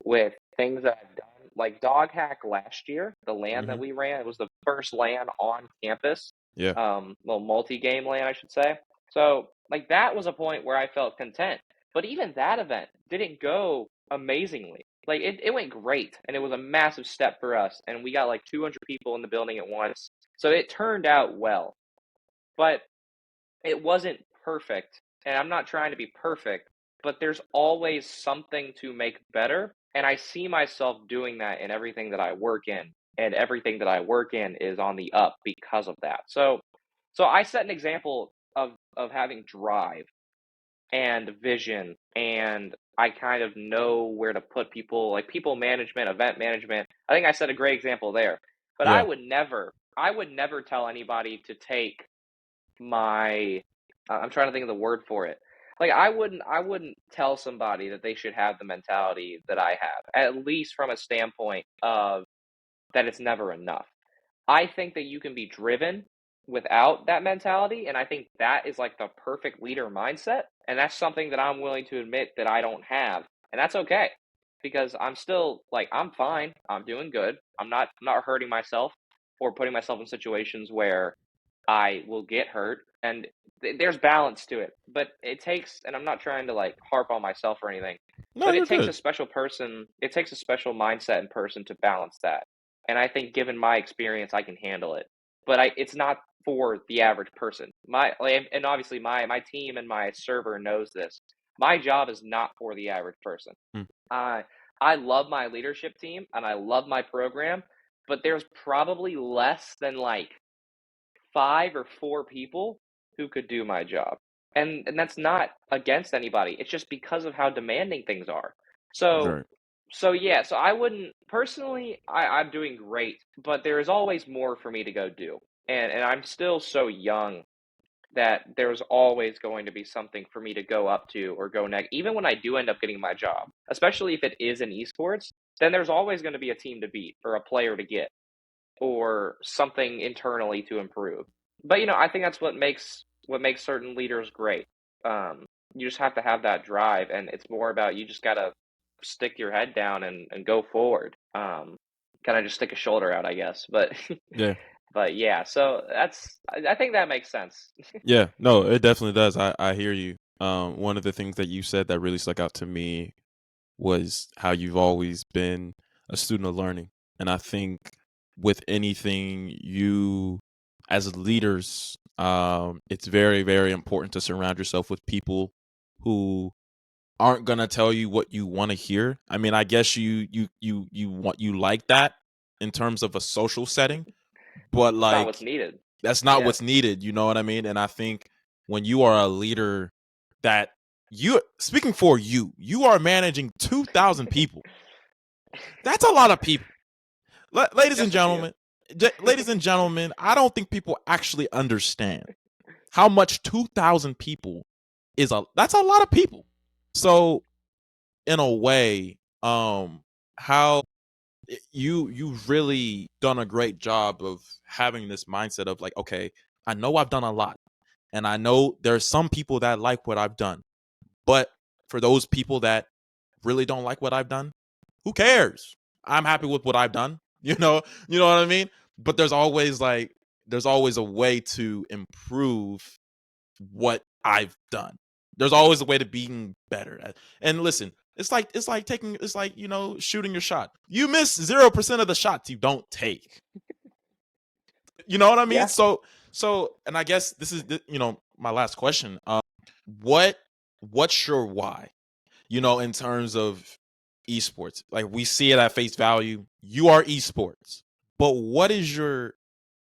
with things that I've done. Like Dog Hack last year, the LAN that hmm we ran, it was the first LAN on campus, Yeah. well, multi-game LAN, I should say. So, like that was a point where I felt content. But even that event didn't go amazingly. Like it went great, and it was a massive step for us, and we got like 200 people in the building at once. So it turned out well, but it wasn't perfect, and I'm not trying to be perfect, but there's always something to make better, and I see myself doing that in everything that I work in, and everything that I work in is on the up because of that. So I set an example of having drive and vision, and I kind of know where to put people, like people management, event management. I think I set a great example there. But Yeah. I would never tell anybody to take my I'm trying to think of the word for it. Like I wouldn't tell somebody that they should have the mentality that I have, at least from a standpoint of that it's never enough. I think that you can be driven without that mentality, and I think that is like the perfect leader mindset, and that's something that I'm willing to admit that I don't have, and that's okay because I'm still like I'm fine, I'm doing good. I'm not hurting myself or putting myself in situations where I will get hurt, and there's balance to it. But it takes, and I'm not trying to like harp on myself or anything, No, but it you're takes a good. special person, it takes a special mindset and person to balance that. And I think given my experience, I can handle it. But it's not for the average person. My like, and obviously my team and my server knows this. My job is not for the average person. Mm, I I love my leadership team and I love my program, but there's probably less than like 5 or 4 people who could do my job. And that's not against anybody. It's just because of how demanding things are. So right. yeah, so I wouldn't personally I'm doing great, but there is always more for me to go do. And I'm still so young that there's always going to be something for me to go up to or go next. Even when I do end up getting my job, especially if it is in esports, then there's always going to be a team to beat or a player to get or something internally to improve. But I think that's what makes certain leaders great. You just have to have that drive, and it's more about you just gotta stick your head down and go forward. Kind of just stick a shoulder out, I guess. But Yeah. but yeah, so I think that makes sense. Yeah. No, it definitely does. I hear you. One of the things that you said that really stuck out to me was how you've always been a student of learning. And I think with anything you as leaders, it's very, very important to surround yourself with people who aren't gonna tell you what you want to hear. I mean, I guess you like that in terms of a social setting, but It's not what's like needed. that's not Yeah. what's needed. You know what I mean? And I think when you are a leader that you speaking for you are managing 2,000 people. That's a lot of people. Ladies and Just a few. gentlemen, ladies and gentlemen, I don't think people actually understand how much 2,000 people is that's a lot of people. So in a way, how you've really done a great job of having this mindset of like, okay, I know I've done a lot, and I know there's some people that like what I've done. But for those people that really don't like what I've done, who cares? I'm happy with what I've done. You know what I mean? But there's always a way to improve what I've done. There's always a way to being better. And listen, it's like shooting your shot. You miss 0% of the shots you don't take. You know what I mean? Yeah. So and I guess this is my last question. What what's your why? In terms of esports. Like we see it at face value. You are esports. But what is your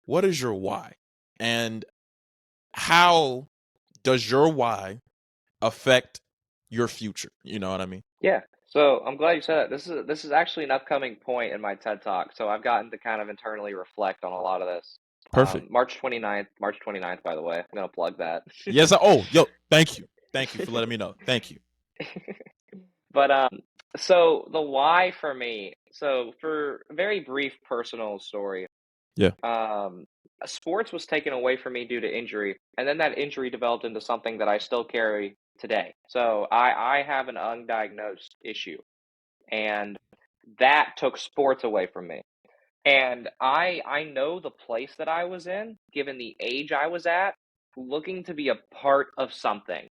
why? And how does your why affect your future? You know what I mean? Yeah. So I'm glad you said that. This is actually an upcoming point in my TED Talk. So I've gotten to kind of internally reflect on a lot of this. Perfect. March 29th, by the way. I'm gonna plug that. Yes. Oh, yo, thank you. Thank you for letting me know. Thank you. But so the why for me. So for a very brief personal story, Yeah. um, sports was taken away from me due to injury, and then that injury developed into something that I still carry today. So I have an undiagnosed issue, and that took sports away from me. And I know the place that I was in, given the age I was at, looking to be a part of something.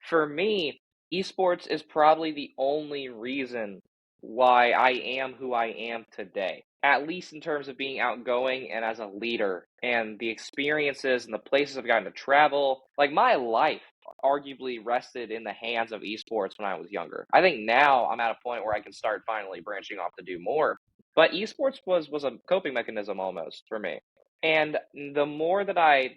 For me, esports is probably the only reason why I am who I am today. At least in terms of being outgoing and as a leader and the experiences and the places I've gotten to travel. Like my life arguably rested in the hands of esports when I was younger. I think now I'm at a point where I can start finally branching off to do more. But esports was a coping mechanism almost for me. And the more that I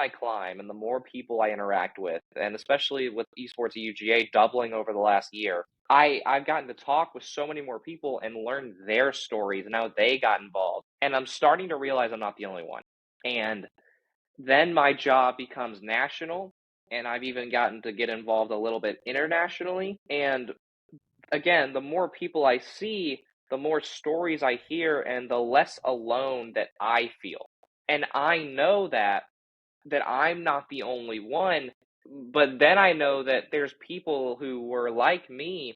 climb and the more people I interact with, and especially with esports at UGA doubling over the last year, I've gotten to talk with so many more people and learn their stories and how they got involved. And I'm starting to realize I'm not the only one. And then my job becomes national, and I've even gotten to get involved a little bit internationally. And again, the more people I see, the more stories I hear, and the less alone that I feel. And I know that I'm not the only one, but then I know that there's people who were like me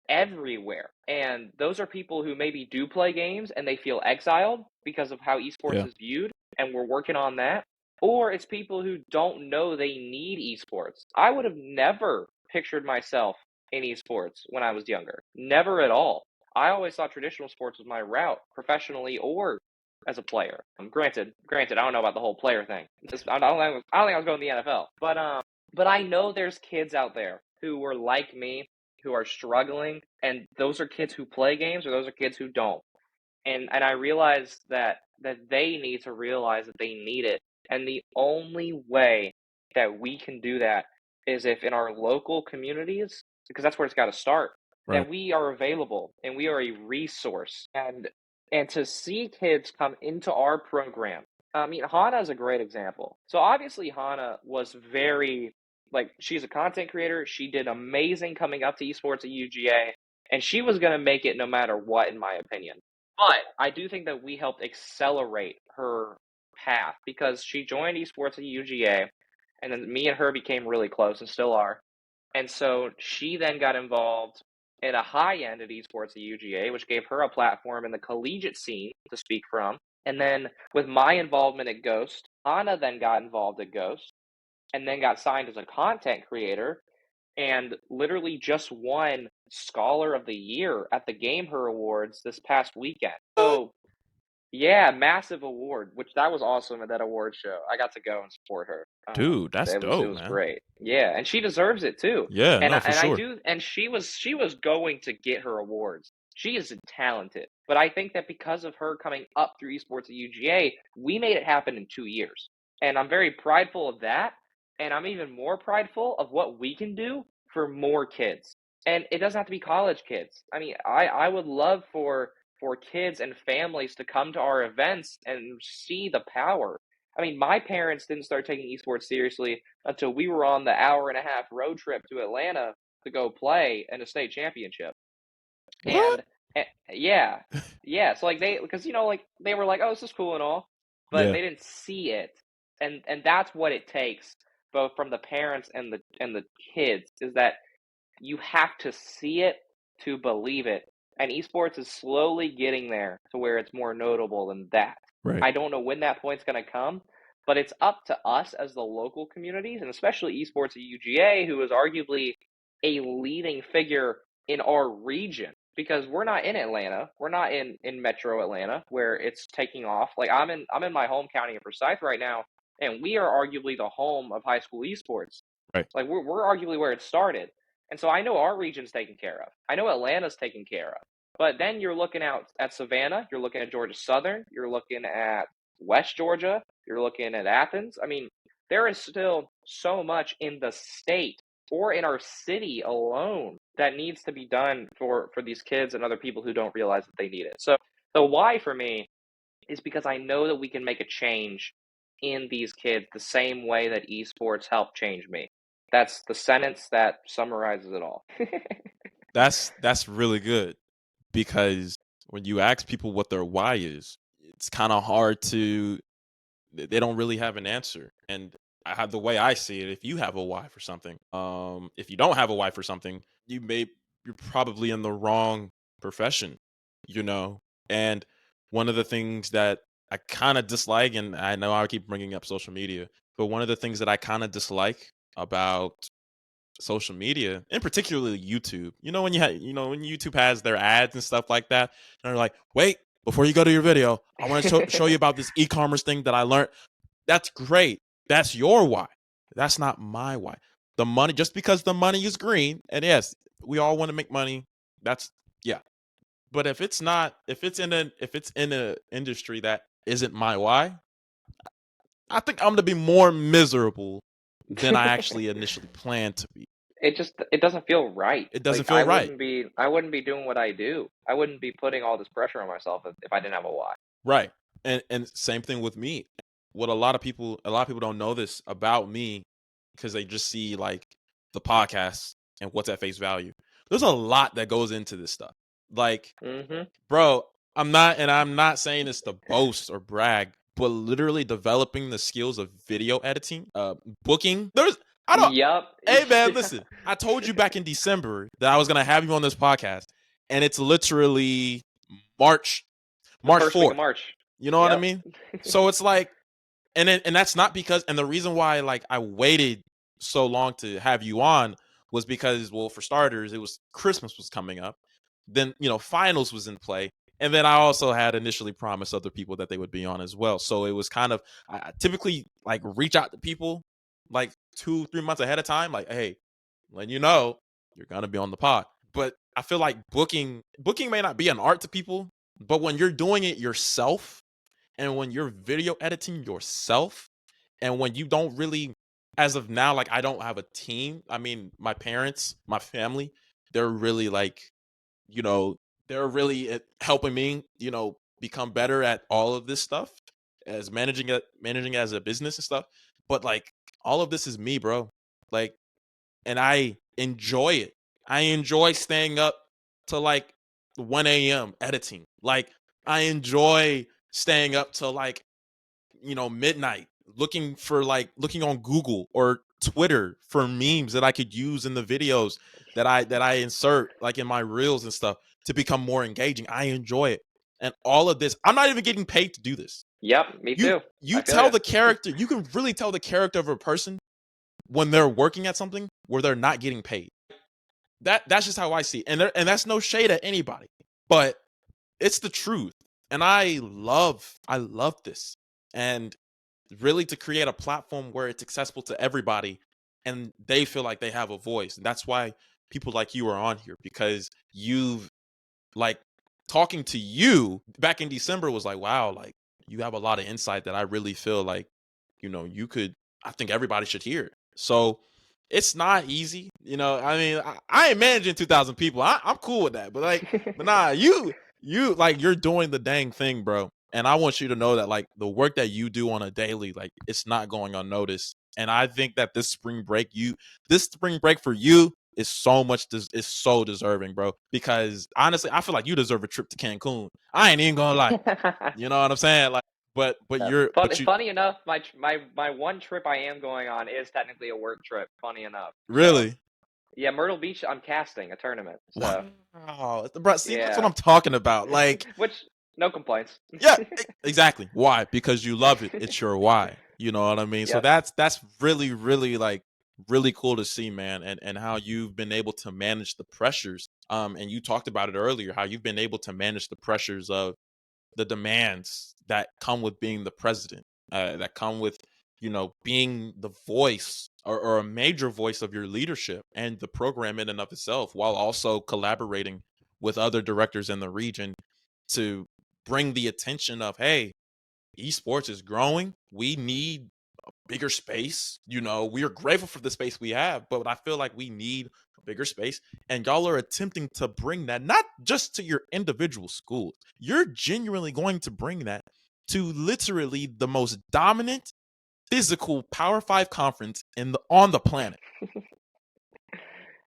everywhere. And those are people who maybe do play games and they feel exiled because of how esports Yeah. is viewed, and we're working on that. Or it's people who don't know they need esports. I would have never pictured myself in esports when I was younger. Never at all. I always thought traditional sports was my route, professionally or as a player. Granted, I don't know about the whole player thing. I don't think I was going to the NFL. But I know there's kids out there who were like me, who are struggling, and those are kids who play games, or those are kids who don't. And I realized that they need to realize that they need it, and the only way that we can do that is if in our local communities, because that's where it's got to start, Right. that we are available and we are a resource. And to see kids come into our program, I mean, Hana is a great example. So obviously, Hana was very like she's a content creator. She did amazing coming up to esports at UGA, and she was going to make it no matter what, in my opinion. But I do think that we helped accelerate her path because she joined esports at UGA, and then me and her became really close and still are. And so she then got involved in a high end at esports at UGA, which gave her a platform in the collegiate scene to speak from. And then with my involvement at Ghost, Anna then got involved at Ghost and then got signed as a content creator and literally just won Scholar of the Year at the Game Her Awards this past weekend. What? So yeah, massive award, which that was awesome at that award show. I got to go and support her. Dude, that's It dope, was man. great. Yeah, and she deserves it too. Yeah, And no, for I sure. do, and she was going to get her awards. She is talented, but I think that because of her coming up through esports at UGA, we made it happen in 2 years, and I'm very prideful of that. And I'm even more prideful of what we can do for more kids. And it doesn't have to be college kids. I mean, I would love for kids and families to come to our events and see the power. I mean, my parents didn't start taking esports seriously until we were on the hour and a half road trip to Atlanta to go play in a state championship. What? And yeah, yeah. So like they, because like they were like, oh, this is cool and all, but Yeah. they didn't see it and that's what it takes, both from the parents and the kids, is that you have to see it to believe it. And esports is slowly getting there to where it's more notable than that. Right. I don't know when that point's going to come, but it's up to us as the local communities, and especially esports at UGA, who is arguably a leading figure in our region. Because we're not in Atlanta, we're not in Metro Atlanta where it's taking off. Like I'm in my home county of Forsyth right now, and we are arguably the home of high school esports. Right. Like we're arguably where it started. And so I know our region's taken care of. I know Atlanta's taken care of. But then you're looking out at Savannah, you're looking at Georgia Southern, you're looking at West Georgia, you're looking at Athens. I mean, there is still so much in the state or in our city alone that needs to be done for these kids and other people who don't realize that they need it. So the why for me is because I know that we can make a change in these kids the same way that esports helped change me. That's the sentence that summarizes it all. That's really good because when you ask people what their why is, it's kind of hard to they don't really have an answer. And I have the way I see it, if you have a why for something, if you don't have a why for something, you're probably in the wrong profession, you know. And one of the things that I kind of dislike, and I know I keep bringing up social media, but one of the things that I kind of dislike about social media, and particularly YouTube. You know when when YouTube has their ads and stuff like that, and they're like, "Wait, before you go to your video, I want to show you about this e-commerce thing that I learned." That's great. That's your why. That's not my why. The money, just because the money is green, and yes, we all want to make money. That's yeah. But if it's in a industry that isn't my why, I think I'm gonna be more miserable than I actually initially planned to be. It doesn't feel right. It Like doesn't feel right. I wouldn't be doing what I do. I wouldn't be putting all this pressure on myself if I didn't have a why. Right. And same thing with me. What a lot of people don't know this about me because they just see like the podcast and what's at face value. There's a lot that goes into this stuff. Like, Mhm. bro, I'm not saying this to boast or brag, but literally developing the skills of video editing, booking. I don't Yup. Hey man, listen. I told you back in December that I was gonna have you on this podcast, and it's literally March The March first week of 4th. March. You know what I Yep. mean? So it's like, and that's not because, and the reason why like I waited so long to have you on was because, well, for starters, it was Christmas was coming up. Then, finals was in play. And then I also had initially promised other people that they would be on as well. So it was kind of, I typically like reach out to people like 2-3 months ahead of time, like, hey, letting you know you're gonna be on the pod. But I feel like booking may not be an art to people, but when you're doing it yourself and when you're video editing yourself and when you don't really, as of now, like I don't have a team. I mean, my parents, my family, they're really like, you know, they're really helping me, become better at all of this stuff as managing as a business and stuff. But like all of this is me, bro. Like, and I enjoy it. I enjoy staying up to like 1 a.m. editing. Like I enjoy staying up till like, midnight looking on Google or Twitter for memes that I could use in the videos that I insert like in my reels and stuff to become more engaging. I enjoy it. And all of this, I'm not even getting paid to do this. Yep, me You too. you I feel tell you. the character, you can really tell the character of a person when they're working at something where they're not getting paid. That's just how I see it. And that's no shade at anybody. But it's the truth. And I love this. And really to create a platform where it's accessible to everybody and they feel like they have a voice. And that's why people like you are on here, because you've like talking to you back in December was like, wow, like you have a lot of insight that I really feel like, you could, I think everybody should hear. So it's not easy. I mean, I ain't managing 2,000 people. I'm cool with that. But nah, you like, you're doing the dang thing, bro. And I want you to know that like the work that you do on a daily, like it's not going unnoticed. And I think that this spring break for you is is so deserving, bro. Because honestly, I feel like you deserve a trip to Cancun. I ain't even gonna lie. You know what I'm saying? Like, but Yeah. you're Funny, but you funny enough, my one trip I am going on is technically a work trip. Funny enough, so really. yeah, Myrtle Beach. I'm casting a tournament, so Wow, bro. See, that's what yeah, I'm talking about. Like, which no complaints. yeah, exactly. Why? Because you love it. It's your why. You know what I mean? So Yep. that's really, really like really cool to see, man, and how you've been able to manage the pressures. And you talked about it earlier, how you've been able to manage the pressures of the demands that come with being the president, that come with being the voice or a major voice of your leadership and the program in and of itself, while also collaborating with other directors in the region to bring the attention of, hey, esports is growing. We need bigger space. We are grateful for the space we have, but I feel like we need a bigger space. And y'all are attempting to bring that not just to your individual schools. You're genuinely going to bring that to literally the most dominant physical Power Five conference on the planet.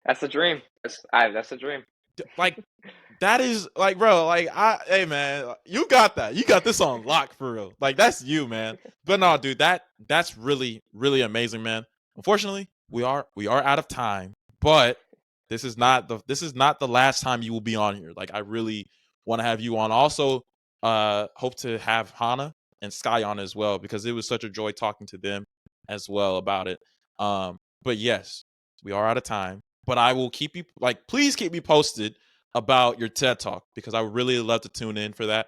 That's the dream. That's the dream. Like, that is like, bro, like, hey man, you got that. You got this on lock for real. Like, that's you, man. But no, dude, that's really, really amazing, man. Unfortunately, we are out of time, but this is not the last time you will be on here. Like, I really want to have you on. Also, hope to have Hana and Sky on as well, because it was such a joy talking to them as well about it. But yes, we are out of time. But I will keep you, like, please keep me posted about your TED Talk, because I would really love to tune in for that.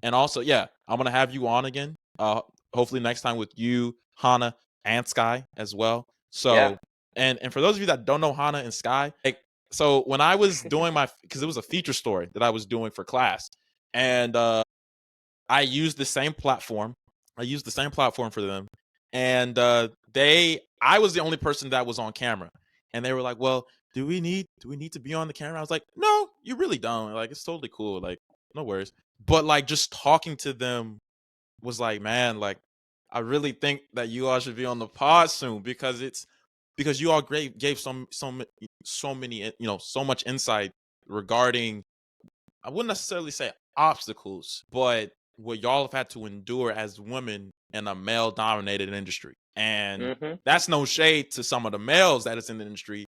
And also, yeah, I'm gonna have you on again. Hopefully next time with you, Hana, and Sky as well. Yeah. So, and for those of you that don't know Hana and Sky, like, so when I was doing because it was a feature story that I was doing for class, and I used the same platform. I used the same platform for them, and I was the only person that was on camera, and they were like, "Well, do we need to be on the camera?" I was like, "No, you really don't. Like, it's totally cool. Like, no worries." But like, just talking to them was like, man, like, I really think that you all should be on the pod soon, because you all gave so many so much insight regarding, I wouldn't necessarily say obstacles, but what y'all have had to endure as women in a male dominated industry. And Mhm. that's no shade to some of the males that is in the industry.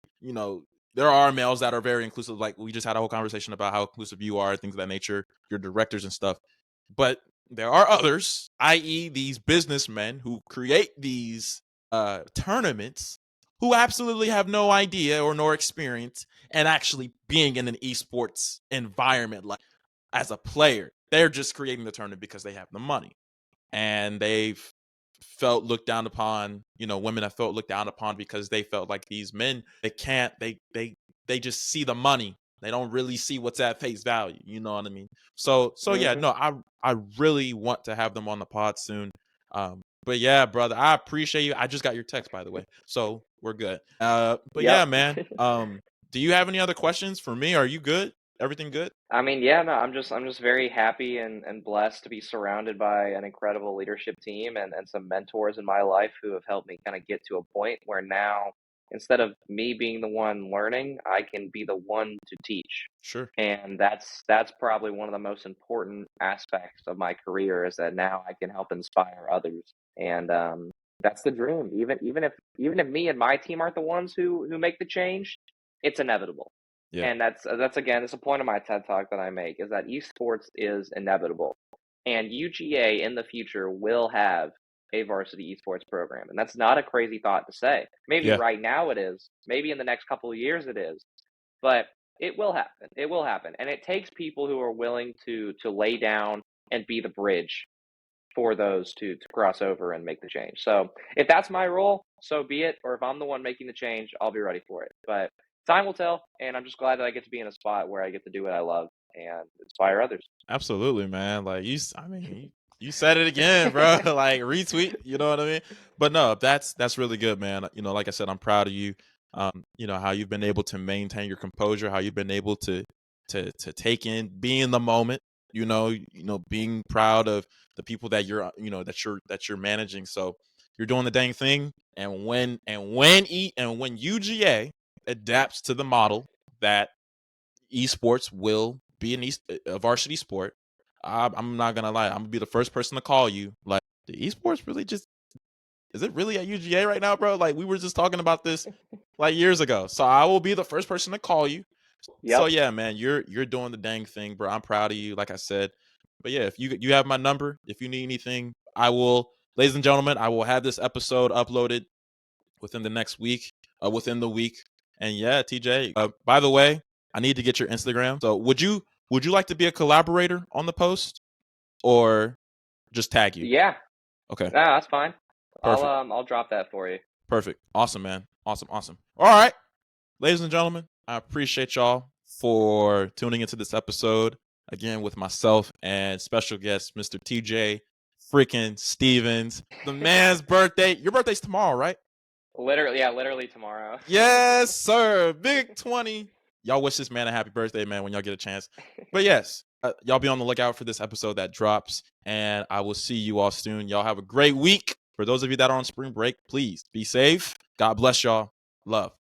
There are males that are very inclusive. Like, we just had a whole conversation about how inclusive you are, things of that nature, your directors and stuff. But there are others, i.e., these businessmen who create these tournaments, who absolutely have no idea or no experience and actually being in an esports environment, like, as a player. They're just creating the tournament because they have the money. And they've felt looked down upon, women have felt looked down upon because they felt like these men, they can't, they just see the money. They don't really see what's at face value. You know what I mean? So yeah, Mhm. no, I really want to have them on the pod soon. But yeah, brother, I appreciate you. I just got your text, by the way, so we're good. But Yep. yeah, man. Do you have any other questions for me? Are you good? Everything good? I mean, yeah, no, I'm just very happy and blessed to be surrounded by an incredible leadership team and some mentors in my life who have helped me kind of get to a point where now, instead of me being the one learning, I can be the one to teach. Sure. And that's probably one of the most important aspects of my career, is that now I can help inspire others. And that's the dream. Even if me and my team aren't the ones who make the change, it's inevitable. Yeah. And that's again, it's a point of my TED talk that I make, is that esports is inevitable, and UGA in the future will have a varsity esports program, and that's not a crazy thought to say. Maybe Yeah. right now it is, maybe in the next couple of years it is, but it will happen. It will happen, and it takes people who are willing to lay down and be the bridge for those to cross over and make the change. So if that's my role, so be it. Or if I'm the one making the change, I'll be ready for it. But time will tell, and I'm just glad that I get to be in a spot where I get to do what I love and inspire others. Absolutely, man. Like, I mean, you said it again, bro. Like, retweet, you know what I mean? But no, that's really good, man. Like I said, I'm proud of you. How you've been able to maintain your composure, how you've been able to take in, be in the moment, being proud of the people that you're managing. So you're doing the dang thing. And when UGA adapts to the model that esports will be a varsity sport, I'm not gonna lie. I'm gonna be the first person to call you. Like, the esports really just is it really at UGA right now, bro? Like, we were just talking about this like years ago. So I will be the first person to call you. So Yep. yeah, man, you're doing the dang thing, bro. I'm proud of you, like I said. But yeah, if you have my number, if you need anything, I will, ladies and gentlemen, I will have this episode uploaded within the next week, within the week. And yeah, TJ. By the way, I need to get your Instagram. So would you like to be a collaborator on the post or just tag you? Yeah. Okay, No, that's fine. perfect, I'll drop that for you. perfect, awesome, man, awesome, awesome. All right, ladies and gentlemen, I appreciate y'all for tuning into this episode again with myself and special guest, Mr. TJ freaking Stevens. The man's birthday. Your birthday's tomorrow, right? Literally, yeah, literally tomorrow. Yes, sir. Big 20. Y'all wish this man a happy birthday, man, when y'all get a chance. But yes, y'all be on the lookout for this episode that drops, and I will see you all soon. Y'all have a great week. For those of you that are on spring break, please be safe. God bless y'all. Love.